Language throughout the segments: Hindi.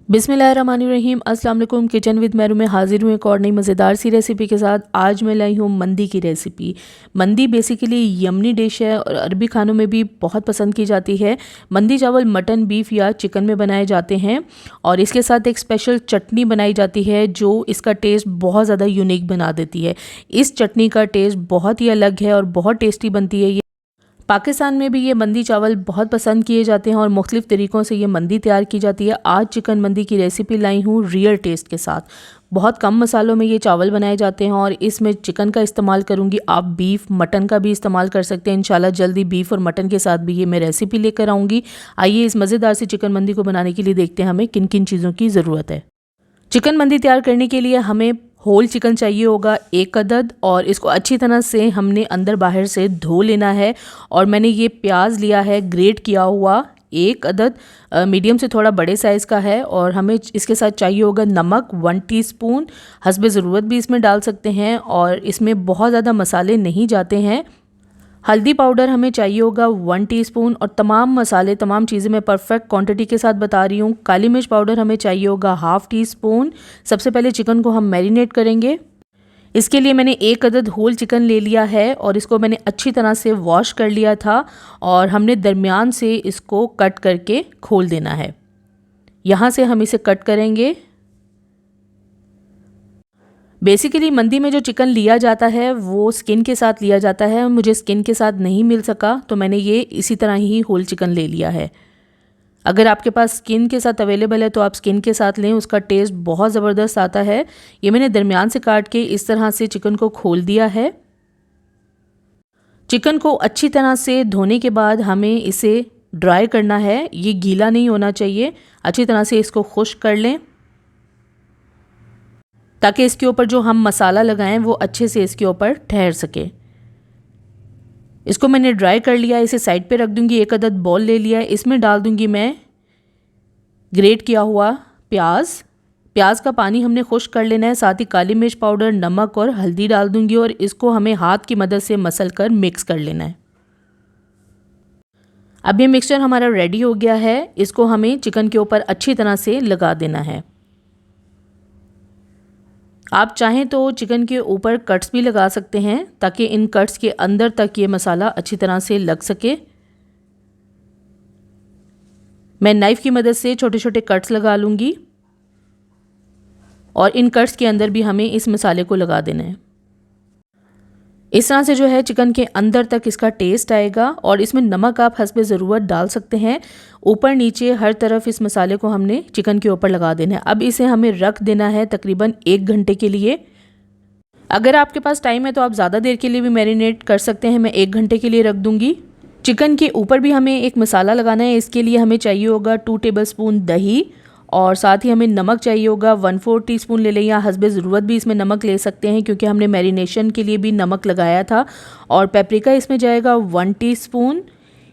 बिस्मिल्लाहिर्रहमानिर्रहीम। अस्सलाम वालेकुम। किचन विद मैरू में हाजिर हूँ एक और नई मज़ेदार सी रेसिपी के साथ। आज मैं लाई हूँ मंदी की रेसिपी। मंदी बेसिकली यमनी डिश है और अरबी खानों में भी बहुत पसंद की जाती है। मंदी चावल मटन, बीफ या चिकन में बनाए जाते हैं और इसके साथ एक स्पेशल चटनी बनाई जाती है जो इसका टेस्ट बहुत ज़्यादा यूनिक बना देती है। इस चटनी का टेस्ट बहुत ही अलग है और बहुत टेस्टी बनती है। पाकिस्तान में भी ये मंदी चावल बहुत पसंद किए जाते हैं और मुख्तलिफ़ तरीक़ों से ये मंदी तैयार की जाती है। आज चिकन मंदी की रेसिपी लाई हूँ रियल टेस्ट के साथ। बहुत कम मसालों में ये चावल बनाए जाते हैं और इसमें चिकन का इस्तेमाल करूँगी। आप बीफ, मटन का भी इस्तेमाल कर सकते हैं। इंशाल्लाह जल्दी बीफ और मटन के साथ भी ये मैं रेसिपी लेकर आऊँगी। आइए इस मज़ेदार सी चिकन मंदी को बनाने के लिए देखते हैं हमें किन किन चीज़ों की ज़रूरत है। चिकन मंदी तैयार करने के लिए हमें होल चिकन चाहिए होगा 1 अदद और इसको अच्छी तरह से हमने अंदर बाहर से धो लेना है। और मैंने ये प्याज लिया है ग्रेट किया हुआ 1 अदद, मीडियम से थोड़ा बड़े साइज़ का है। और हमें इसके साथ चाहिए होगा नमक 1 टीस्पून, हस्बे ज़रूरत भी इसमें डाल सकते हैं और इसमें बहुत ज़्यादा मसाले नहीं जाते हैं। हल्दी पाउडर हमें चाहिए होगा 1 टीस्पून और तमाम मसाले, तमाम चीज़ें मैं परफेक्ट क्वांटिटी के साथ बता रही हूँ। काली मिर्च पाउडर हमें चाहिए होगा 1/2 टीस्पून। सबसे पहले चिकन को हम मैरिनेट करेंगे। इसके लिए मैंने 1 अदद होल चिकन ले लिया है और इसको मैंने अच्छी तरह से वॉश कर लिया था और हमने दरमियान से इसको कट करके खोल देना है। यहाँ से हम इसे कट करेंगे। बेसिकली मंदी में जो चिकन लिया जाता है वो स्किन के साथ लिया जाता है। मुझे स्किन के साथ नहीं मिल सका तो मैंने ये इसी तरह ही होल चिकन ले लिया है। अगर आपके पास स्किन के साथ अवेलेबल है तो आप स्किन के साथ लें, उसका टेस्ट बहुत ज़बरदस्त आता है। ये मैंने दरमियान से काट के इस तरह से चिकन को खोल दिया है। चिकन को अच्छी तरह से धोने के बाद हमें इसे ड्राई करना है। ये गीला नहीं होना चाहिए। अच्छी तरह से इसको खुश्क कर लें ताकि इसके ऊपर जो हम मसाला लगाएं वो अच्छे से इसके ऊपर ठहर सके। इसको मैंने ड्राई कर लिया, इसे साइड पे रख दूंगी। 1 अदद बॉल ले लिया है, इसमें डाल दूंगी मैं ग्रेट किया हुआ प्याज। प्याज का पानी हमने खुश्क कर लेना है। साथ ही काली मिर्च पाउडर, नमक और हल्दी डाल दूंगी और इसको हमें हाथ की मदद से मसल कर मिक्स कर लेना है। अब ये मिक्सचर हमारा रेडी हो गया है। इसको हमें चिकन के ऊपर अच्छी तरह से लगा देना है। आप चाहें तो चिकन के ऊपर कट्स भी लगा सकते हैं ताकि इन कट्स के अंदर तक ये मसाला अच्छी तरह से लग सके। मैं नाइफ़ की मदद से छोटे छोटे कट्स लगा लूँगी और इन कट्स के अंदर भी हमें इस मसाले को लगा देना है। इस तरह से जो है चिकन के अंदर तक इसका टेस्ट आएगा। और इसमें नमक आप हस्बे ज़रूरत डाल सकते हैं। ऊपर नीचे हर तरफ इस मसाले को हमने चिकन के ऊपर लगा देना है। अब इसे हमें रख देना है तकरीबन 1 घंटे के लिए। अगर आपके पास टाइम है तो आप ज़्यादा देर के लिए भी मैरिनेट कर सकते हैं। मैं 1 घंटे के लिए रख दूँगी। चिकन के ऊपर भी हमें एक मसाला लगाना है। इसके लिए हमें चाहिए होगा 2 टेबलस्पून दही और साथ ही हमें नमक चाहिए होगा 1/4 टीस्पून ले लें या हस्बे ज़रूरत भी इसमें नमक ले सकते हैं क्योंकि हमने मैरिनेशन के लिए भी नमक लगाया था। और पेपरिका इसमें जाएगा 1 टीस्पून।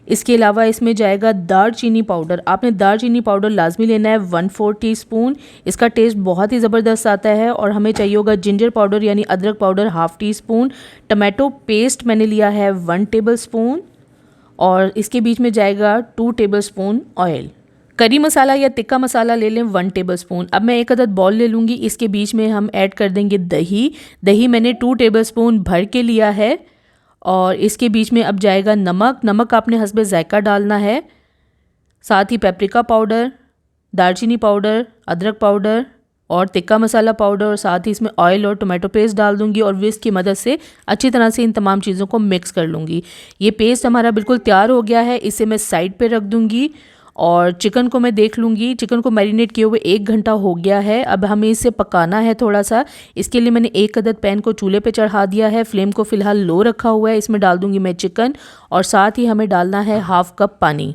इसके अलावा इसमें जाएगा दालचीनी पाउडर। आपने दालचीनी पाउडर लाजमी लेना है 1/4 टीस्पून। इसका टेस्ट बहुत ही ज़बरदस्त आता है। और हमें चाहिए होगा जिंजर पाउडर यानी अदरक पाउडर 1/2 टीस्पून। टमाटो पेस्ट मैंने लिया है 1 टेबलस्पून और इसके बीच में जाएगा 2 टेबलस्पून ऑयल। करी मसाला या टिक्का मसाला ले लें 1 टेबलस्पून। अब मैं 1 अदद बॉल ले लूँगी। इसके बीच में हम ऐड कर देंगे दही। दही मैंने 2 टेबलस्पून भर के लिया है। और इसके बीच में अब जाएगा नमक। नमक आपने हस्बे जायका डालना है। साथ ही पेपरिका पाउडर, दालचीनी पाउडर, अदरक पाउडर और टिक्का मसाला पाउडर और साथ ही इसमें ऑयल और टमाटो पेस्ट डाल दूंगी और विस्क की मदद से अच्छी तरह से इन तमाम चीज़ों को मिक्स कर लूँगी। ये पेस्ट हमारा बिल्कुल तैयार हो गया है। इसे मैं साइड पे रख दूँगी और चिकन को मैं देख लूँगी। चिकन को मैरिनेट किए हुए 1 घंटा हो गया है। अब हमें इसे पकाना है थोड़ा सा। इसके लिए मैंने 1 अदद पैन को चूल्हे पे चढ़ा दिया है। फ्लेम को फ़िलहाल लो रखा हुआ है। इसमें डाल दूँगी मैं चिकन और साथ ही हमें डालना है 1/2 कप पानी।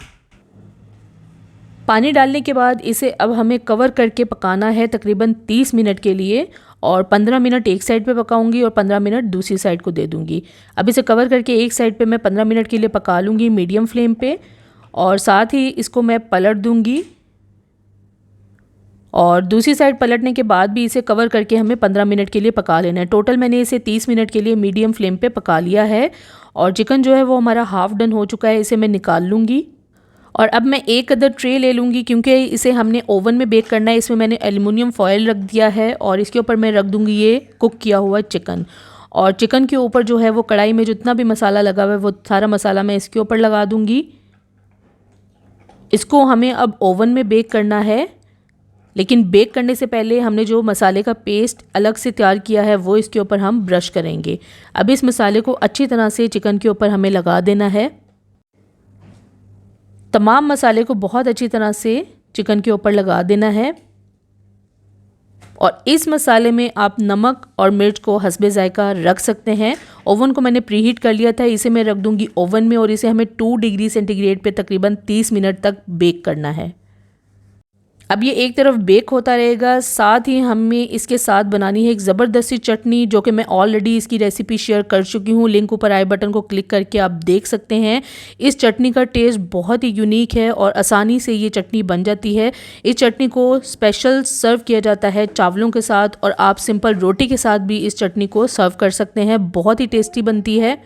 पानी डालने के बाद इसे अब हमें कवर करके पकाना है तकरीबन 30 मिनट के लिए। और 15 मिनट एक साइड पे पकाऊंगी और 15 मिनट दूसरी साइड को दे दूंगी। अब इसे कवर करके एक साइड पे मैं 15 मिनट के लिए पका लूँगी मीडियम फ्लेम पे और साथ ही इसको मैं पलट दूंगी। और दूसरी साइड पलटने के बाद भी इसे कवर करके हमें 15 मिनट के लिए पका लेना है। टोटल मैंने इसे 30 मिनट के लिए मीडियम फ्लेम पे पका लिया है। और चिकन जो है वो हमारा हाफ़ डन हो चुका है। इसे मैं निकाल लूँगी और अब मैं एक अदर ट्रे ले लूँगी क्योंकि इसे हमने ओवन में बेक करना है। इसमें मैंने एल्युमिनियम फॉयल रख दिया है और इसके ऊपर मैं रख दूँगी ये कुक किया हुआ चिकन। और चिकन के ऊपर जो है वो कढ़ाई में जितना भी मसाला लगा हुआ है वो सारा मसाला मैं इसके ऊपर लगा दूँगी। इसको हमें अब ओवन में बेक करना है, लेकिन बेक करने से पहले हमने जो मसाले का पेस्ट अलग से तैयार किया है वो इसके ऊपर हम ब्रश करेंगे। अब इस मसाले को अच्छी तरह से चिकन के ऊपर हमें लगा देना है। तमाम मसाले को बहुत अच्छी तरह से चिकन के ऊपर लगा देना है और इस मसाले में आप नमक और मिर्च को हस्बे जायका रख सकते हैं। ओवन को मैंने प्रीहीट कर लिया था, इसे मैं रख दूंगी ओवन में और इसे हमें 2 डिग्री सेंटीग्रेड पे तकरीबन 30 मिनट तक बेक करना है। अब ये एक तरफ बेक होता रहेगा, साथ ही हमें इसके साथ बनानी है एक ज़बरदस्त सी चटनी, जो कि मैं ऑलरेडी इसकी रेसिपी शेयर कर चुकी हूँ। लिंक ऊपर आई बटन को क्लिक करके आप देख सकते हैं। इस चटनी का टेस्ट बहुत ही यूनिक है और आसानी से ये चटनी बन जाती है। इस चटनी को स्पेशल सर्व किया जाता है चावलों के साथ और आप सिंपल रोटी के साथ भी इस चटनी को सर्व कर सकते हैं। बहुत ही टेस्टी बनती है,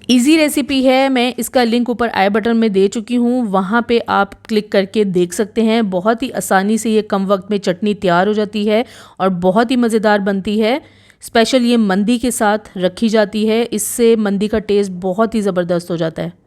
इजी रेसिपी है। मैं इसका लिंक ऊपर आई बटन में दे चुकी हूँ, वहाँ पे आप क्लिक करके देख सकते हैं। बहुत ही आसानी से ये कम वक्त में चटनी तैयार हो जाती है और बहुत ही मज़ेदार बनती है। स्पेशल ये मंदी के साथ रखी जाती है, इससे मंदी का टेस्ट बहुत ही ज़बरदस्त हो जाता है।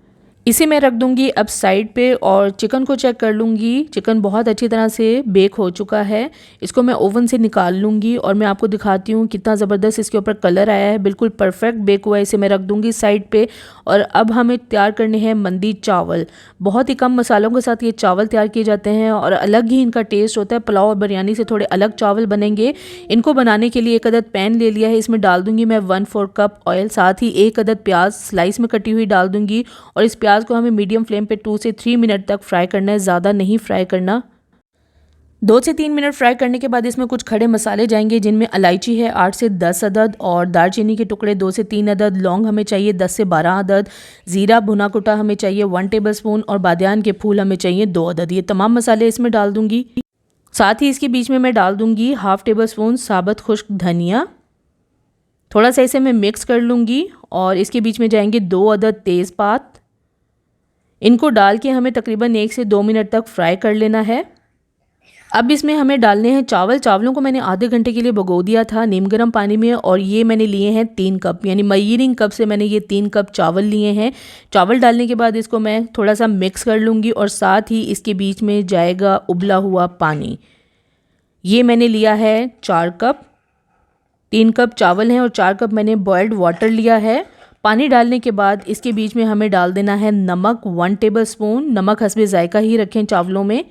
इसे मैं रख दूंगी अब साइड पे और चिकन को चेक कर लूँगी। चिकन बहुत अच्छी तरह से बेक हो चुका है। इसको मैं ओवन से निकाल लूँगी और मैं आपको दिखाती हूँ कितना ज़बरदस्त इसके ऊपर कलर आया है, बिल्कुल परफेक्ट बेक हुआ है। इसे मैं रख दूँगी साइड पे और अब हमें तैयार करने हैं मंदी चावल। बहुत ही कम मसालों के साथ ये चावल तैयार किए जाते हैं और अलग ही इनका टेस्ट होता है। पुलाव और बिरयानी से थोड़े अलग चावल बनेंगे। इनको बनाने के लिए एक अदद पैन ले लिया है, इसमें डाल दूँगी मैं 1/4 कप ऑयल, साथ ही एक अदद प्याज स्लाइस में कटी हुई डाल दूँगी और इस प्याज को हमें मीडियम फ्लेम पे 2 से 3 मिनट तक फ्राई करना है, ज़्यादा नहीं फ्राई करना। 2 से 3 मिनट फ्राई करने के बाद इसमें कुछ खड़े मसाले जाएंगे, जिनमें इलायची है 8 से 10 अदद और दालचीनी के टुकड़े 2 से 3 अदद, लौंग हमें चाहिए 10 से 12 अदद, ज़ीरा भुना कुटा हमें चाहिए 1 टेबलस्पून और बादियान के फूल हमें चाहिए 2 अदद। ये तमाम मसाले इसमें डाल दूंगी। साथ ही इसके बीच में मैं डाल दूंगी 1/2 टेबलस्पून साबुत खुश्क धनिया। थोड़ा सा इसे मैं मिक्स कर लूँगी और इसके बीच में जाएंगे 2 अदद तेज़पात। इनको डाल के हमें तकरीबन 1 से 2 मिनट तक फ्राई कर लेना है। अब इसमें हमें डालने हैं चावल। चावलों को मैंने आधे घंटे के लिए भिगो दिया था नीम गर्म पानी में और ये मैंने लिए हैं 3 कप, यानी मेजरिंग कप से मैंने ये 3 कप चावल लिए हैं। चावल डालने के बाद इसको मैं थोड़ा सा मिक्स कर लूँगी और साथ ही इसके बीच में जाएगा उबला हुआ पानी। ये मैंने लिया है 4 कप, 3 कप चावल हैं और 4 कप मैंने बॉयल्ड वाटर लिया है। पानी डालने के बाद इसके बीच में हमें डाल देना है नमक 1 टेबलस्पून। नमक हस्बे जायका ही रखें चावलों में।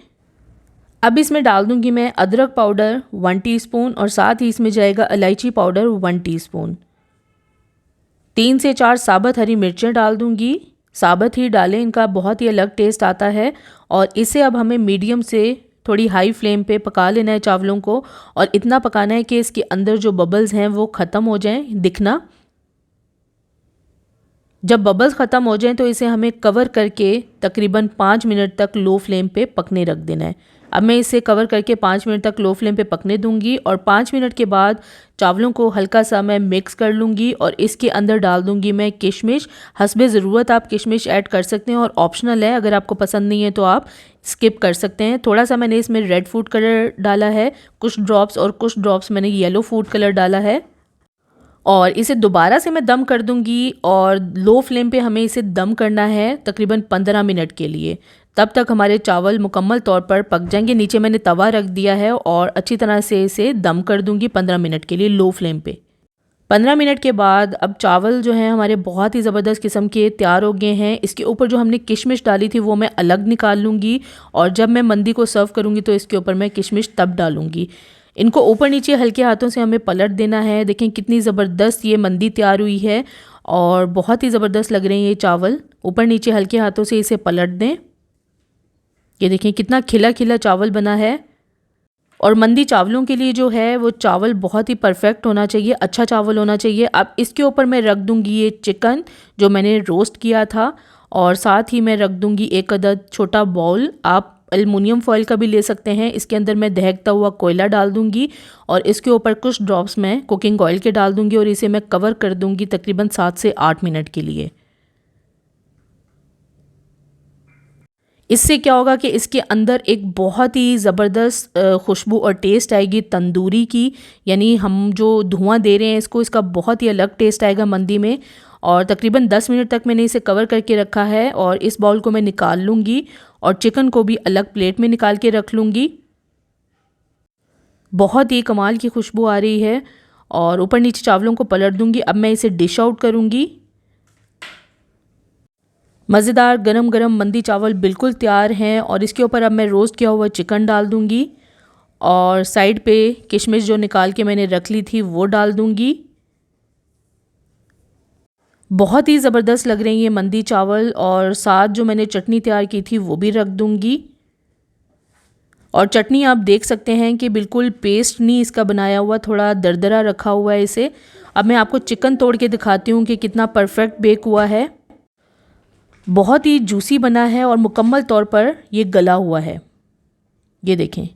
अब इसमें डाल दूंगी मैं अदरक पाउडर 1 टीस्पून और साथ ही इसमें जाएगा इलायची पाउडर 1 टीस्पून। 3 से 4 साबुत हरी मिर्चें डाल दूंगी। साबुत ही डालें, इनका बहुत ही अलग टेस्ट आता है। और इसे अब हमें मीडियम से थोड़ी हाई फ्लेम पे पका लेना है चावलों को और इतना पकाना है कि इसके अंदर जो बबल्स हैं वो ख़त्म हो जाएं दिखना। जब बबल्स ख़त्म हो जाएं तो इसे हमें कवर करके तकरीबन 5 मिनट तक लो फ्लेम पे पकने रख देना है। अब मैं इसे कवर करके 5 मिनट तक लो फ्लेम पे पकने दूंगी और 5 मिनट के बाद चावलों को हल्का सा मैं मिक्स कर लूँगी और इसके अंदर डाल दूँगी मैं किशमिश। हस्बे ज़रूरत आप किशमिश ऐड कर सकते हैं और ऑप्शनल है, अगर आपको पसंद नहीं है तो आप स्किप कर सकते हैं। थोड़ा सा मैंने इसमें रेड फूड कलर डाला है कुछ ड्रॉप्स और कुछ ड्रॉप्स मैंने येलो फूड कलर डाला है और इसे दोबारा से मैं दम कर दूंगी और लो फ्लेम पे हमें इसे दम करना है तकरीबन 15 मिनट के लिए। तब तक हमारे चावल मुकम्मल तौर पर पक जाएंगे। नीचे मैंने तवा रख दिया है और अच्छी तरह से इसे दम कर दूंगी 15 मिनट के लिए लो फ्लेम पे। 15 मिनट के बाद अब चावल जो हैं हमारे बहुत ही ज़बरदस्त किस्म के तैयार हो गए हैं। इसके ऊपर जो हमने किशमिश डाली थी वो मैं अलग निकाल लूँगी और जब मैं मंदी को सर्व करूँगी तो इसके ऊपर मैं किशमिश तब डालूँगी। इनको ऊपर नीचे हल्के हाथों से हमें पलट देना है। देखें कितनी ज़बरदस्त ये मंदी तैयार हुई है और बहुत ही ज़बरदस्त लग रहे हैं ये चावल। ऊपर नीचे हल्के हाथों से इसे पलट दें। ये देखें कितना खिला खिला चावल बना है और मंदी चावलों के लिए जो है वो चावल बहुत ही परफेक्ट होना चाहिए, अच्छा चावल होना चाहिए। अब इसके ऊपर मैं रख दूंगी ये चिकन जो मैंने रोस्ट किया था और साथ ही मैं रख दूंगी एक अदद छोटा बाउल, आप एल्युमिनियम फॉयल का भी ले सकते हैं। इसके अंदर मैं दहकता हुआ कोयला डाल दूंगी और इसके ऊपर कुछ ड्रॉप्स मैं कुकिंग ऑयल के डाल दूंगी और इसे मैं कवर कर दूंगी तकरीबन 7 से 8 मिनट के लिए। इससे क्या होगा कि इसके अंदर एक बहुत ही ज़बरदस्त खुशबू और टेस्ट आएगी तंदूरी की, यानी हम जो धुआं दे रहे हैं इसको, इसका बहुत ही अलग टेस्ट आएगा मंदी में। और तकरीबन 10 मिनट तक मैंने इसे कवर करके रखा है और इस बाउल को मैं निकाल लूँगी और चिकन को भी अलग प्लेट में निकाल के रख लूँगी। बहुत ही कमाल की खुशबू आ रही है और ऊपर नीचे चावलों को पलट दूँगी। अब मैं इसे डिश आउट करूँगी। मज़ेदार गरम गरम मंदी चावल बिल्कुल तैयार हैं और इसके ऊपर अब मैं रोस्ट किया हुआ चिकन डाल दूँगी और साइड पे किशमिश जो निकाल के मैंने रख ली थी वो डाल दूँगी। बहुत ही ज़बरदस्त लग रही है मंदी चावल और साथ जो मैंने चटनी तैयार की थी वो भी रख दूँगी। और चटनी आप देख सकते हैं कि बिल्कुल पेस्ट नहीं इसका बनाया हुआ, थोड़ा दरदरा रखा हुआ है इसे। अब मैं आपको चिकन तोड़ के दिखाती हूँ कि कितना परफेक्ट बेक हुआ है। बहुत ही जूसी बना है और मुकम्मल तौर पर ये गला हुआ है, ये देखें।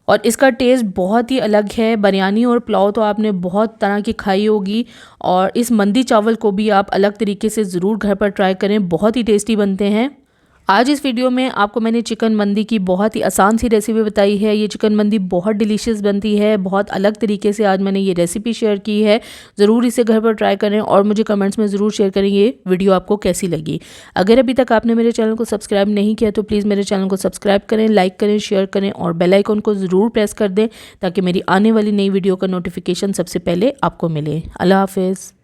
और इसका टेस्ट बहुत ही अलग है। बिरयानी और पुलाव तो आपने बहुत तरह की खाई होगी और इस मंदी चावल को भी आप अलग तरीके से ज़रूर घर पर ट्राई करें, बहुत ही टेस्टी बनते हैं। आज इस वीडियो में आपको मैंने चिकन मंदी की बहुत ही आसान सी रेसिपी बताई है। ये चिकन मंदी बहुत डिलीशियस बनती है, बहुत अलग तरीके से आज मैंने ये रेसिपी शेयर की है। ज़रूर इसे घर पर ट्राई करें और मुझे कमेंट्स में ज़रूर शेयर करें ये वीडियो आपको कैसी लगी। अगर अभी तक आपने मेरे चैनल को सब्सक्राइब नहीं किया तो प्लीज़ मेरे चैनल को सब्सक्राइब करें, लाइक करें, शेयर करें और बेल आइकन को ज़रूर प्रेस कर दें ताकि मेरी आने वाली नई वीडियो का नोटिफिकेशन सबसे पहले आपको मिले। अल्लाह हाफिज़।